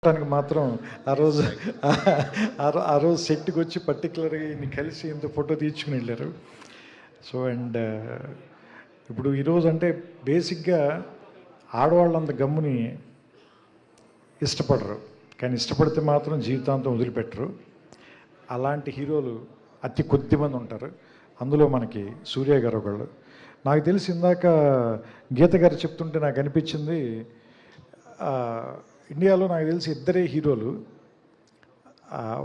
దానికి మాత్రం ఆ రోజు ఆ రోజు సెట్కి వచ్చి పర్టికులర్గా ఈయన్ని కలిసి ఇంత ఫోటో తీర్చుకుని వెళ్ళారు. సో అండ్ ఇప్పుడు ఈరోజు అంటే బేసిక్గా ఆడవాళ్ళంత గమ్ముని ఇష్టపడరు, కానీ ఇష్టపడితే మాత్రం జీవితాంతం వదిలిపెట్టరు. అలాంటి హీరోలు అతి కొద్ది మంది ఉంటారు. అందులో మనకి సూర్య గారు ఒకళ్ళు. నాకు తెలిసి ఇందాక గీత గారు చెప్తుంటే నాకు అనిపించింది, ఇండియాలో నాకు తెలిసి ఇద్దరే హీరోలు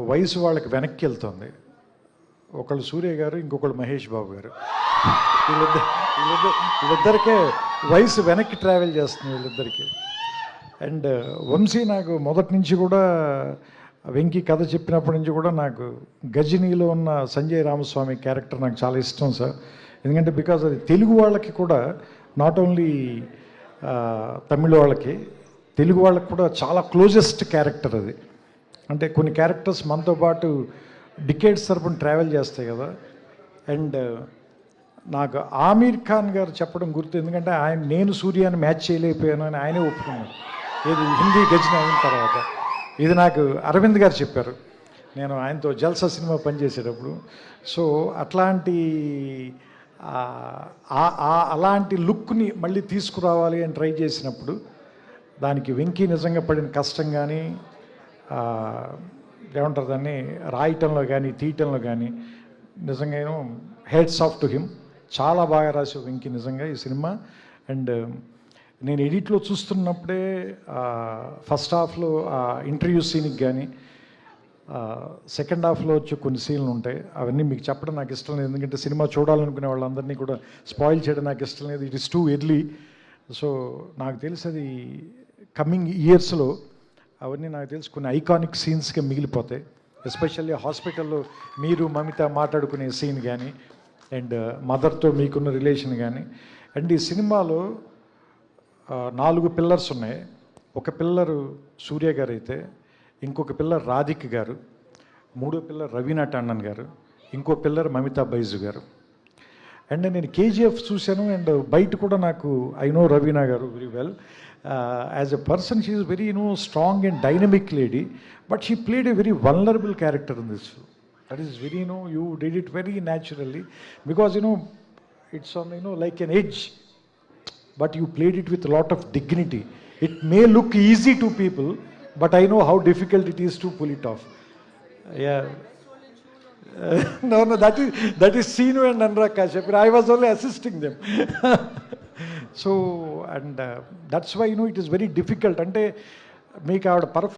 వయసు వాళ్ళకి వెనక్కి వెళ్తుంది. ఒకళ్ళు సూర్య గారు, ఇంకొకళ్ళు మహేష్ బాబు గారు. వీళ్ళిద్దరికే వయసు వెనక్కి ట్రావెల్ చేస్తుంది వీళ్ళిద్దరికి. అండ్ వంశీ నాకు మొదటి నుంచి కూడా, వెంకీ కథ చెప్పినప్పటి నుంచి కూడా నాకు గజనీలో ఉన్న సంజయ్ రామస్వామి క్యారెక్టర్ నాకు చాలా ఇష్టం సార్. ఎందుకంటే బికాజ్ అది తెలుగు వాళ్ళకి కూడా, నాట్ ఓన్లీ తమిళ వాళ్ళకి, తెలుగు వాళ్ళకి కూడా చాలా క్లోజెస్ట్ క్యారెక్టర్ అది. అంటే కొన్ని క్యారెక్టర్స్ మనతో పాటు డికేడ్స్ తరపున ట్రావెల్ చేస్తాయి కదా. అండ్ నాకు ఆమీర్ ఖాన్ గారు చెప్పడం గుర్తు, ఎందుకంటే ఆయన నేను సూర్యాన్ని మ్యాచ్ చేయలేకపోయాను అని ఆయనే ఒప్పుకున్నాడు, ఏది హిందీ గజని అయిన తర్వాత. ఇది నాకు అరవింద్ గారు చెప్పారు, నేను ఆయనతో జల్సా సినిమా పనిచేసేటప్పుడు. సో అలాంటి లుక్ని మళ్ళీ తీసుకురావాలి అని ట్రై చేసినప్పుడు దానికి వెంకీ నిజంగా పడిన కష్టం కానీ, ఏమంటారు దాన్ని, రాయటంలో కానీ తీయటంలో కానీ నిజంగా హెడ్స్ ఆఫ్ టు హిమ్. చాలా బాగా రాసావు వెంకీ నిజంగా ఈ సినిమా. అండ్ నేను ఎడిట్లో చూస్తున్నప్పుడే ఫస్ట్ హాఫ్లో ఇంటర్వ్యూ సీన్కి కానీ, సెకండ్ హాఫ్లో వచ్చే కొన్ని సీన్లు ఉంటాయి, అవన్నీ మీకు చెప్పడం నాకు ఇష్టం లేదు. ఎందుకంటే సినిమా చూడాలనుకునే వాళ్ళందరినీ కూడా స్పాయిల్ చేయడం నాకు ఇష్టం లేదు. It is too early. So నాకు తెలిసి అది కమింగ్ ఇయర్స్లో అవన్నీ నాకు తెలిసి కొన్ని ఐకానిక్ సీన్స్గా మిగిలిపోతాయి. ఎస్పెషల్లీ హాస్పిటల్లో మీరు మమిత మాట్లాడుకునే సీన్ కానీ, అండ్ మదర్తో మీకున్న రిలేషన్ కానీ. అండ్ ఈ సినిమాలో 4 పిల్లర్స్ ఉన్నాయి. ఒక పిల్లరు సూర్య గారు అయితే, ఇంకొక పిల్లర్ రాధిక్ గారు, మూడో పిల్లర్ రవీనా టండన్ గారు, ఇంకో పిల్లర్ మమితా బైజు గారు. అండ్ నేను కేజీఎఫ్ చూశాను. అండ్ బయట కూడా నాకు ఐ నో రవీనా గారు very well. As a person she is very strong and dynamic lady, but she played a very vulnerable character in this. That is very you did it very naturally, because it's on like an edge, but you played it with a lot of dignity. It may look easy to people, but I know how difficult it is to pull it off. Yeah. No, that is Sinu and Anurag Kashyap. I was only assisting them. So, and that's why it is very difficult. Ante meeku avada